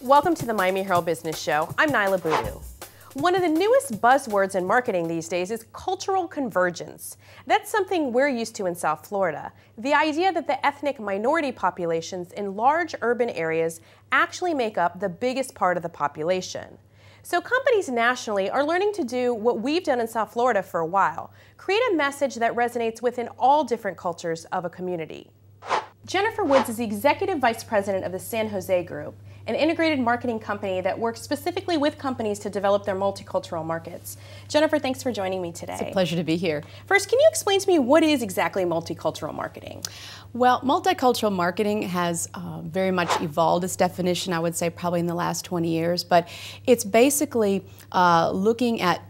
Welcome to the Miami Herald Business Show. I'm Niala Boodhoo. One of the newest buzzwords in marketing these days is cultural convergence. That's something we're used to in South Florida. The idea that the ethnic minority populations in large urban areas actually make up the biggest part of the population. So companies nationally are learning to do what we've done in South Florida for a while, create a message that resonates within all different cultures of a community. Jennifer Woods is the Executive Vice President of the San Jose Group, an integrated marketing company that works specifically with companies to develop their multicultural markets. Jennifer, thanks for joining me today. It's a pleasure to be here. First, can you explain to me what is exactly multicultural marketing? Well, multicultural marketing has very much evolved its definition, I would say probably in the last 20 years, but it's basically looking at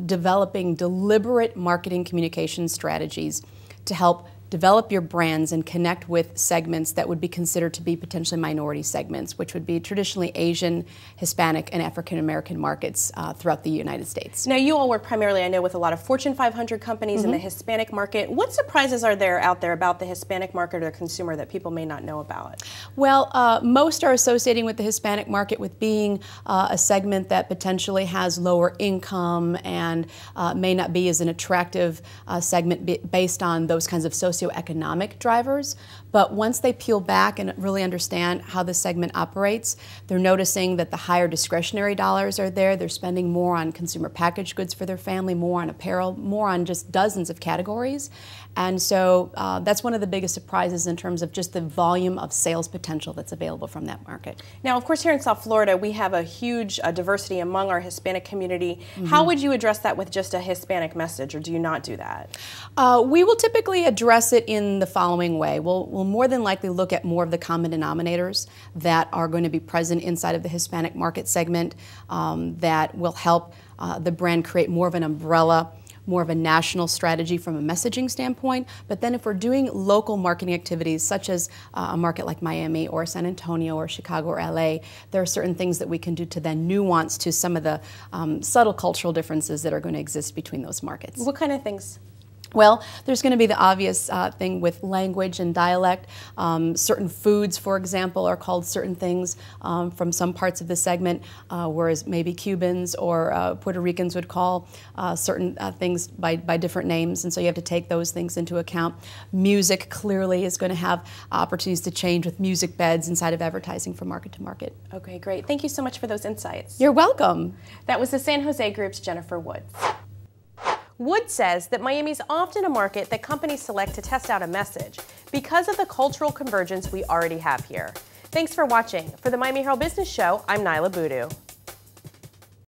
developing deliberate marketing communication strategies to help develop your brands and connect with segments that would be considered to be potentially minority segments, which would be traditionally Asian, Hispanic, and African American markets throughout the United States. Now, you all work primarily, I know, with a lot of Fortune 500 companies in the Hispanic market. What surprises are there out there about the Hispanic market or consumer that people may not know about? Well, most are associating with the Hispanic market with being a segment that potentially has lower income and may not be as an attractive segment based on those kinds of socioeconomic drivers. But once they peel back and really understand how the segment operates, they're noticing that the higher discretionary dollars are there. They're spending more on consumer packaged goods for their family, more on apparel, more on just dozens of categories. And so that's one of the biggest surprises in terms of just the volume of sales potential that's available from that market. Now, of course, here in South Florida, we have a huge diversity among our Hispanic community. How would you address that with just a Hispanic message, or do you not do that? We will typically address it in the following way. We'll more than likely look at more of the common denominators that are going to be present inside of the Hispanic market segment that will help the brand create more of an umbrella, more of a national strategy from a messaging standpoint. But then if we're doing local marketing activities, such as a market like Miami or San Antonio or Chicago or LA, there are certain things that we can do to then nuance to some of the subtle cultural differences that are going to exist between those markets. What kind of things? Well, there's going to be the obvious thing with language and dialect. Certain foods, for example, are called certain things from some parts of the segment, whereas maybe Cubans or Puerto Ricans would call certain things by different names, and so you have to take those things into account. Music clearly is going to have opportunities to change with music beds inside of advertising from market to market. Okay, great. Thank you so much for those insights. You're welcome. That was the San Jose Group's Jennifer Woods. Woods says that Miami's often a market that companies select to test out a message because of the cultural convergence we already have here. Thanks for watching. For the Miami Herald Business Show, I'm Niala Boodhoo.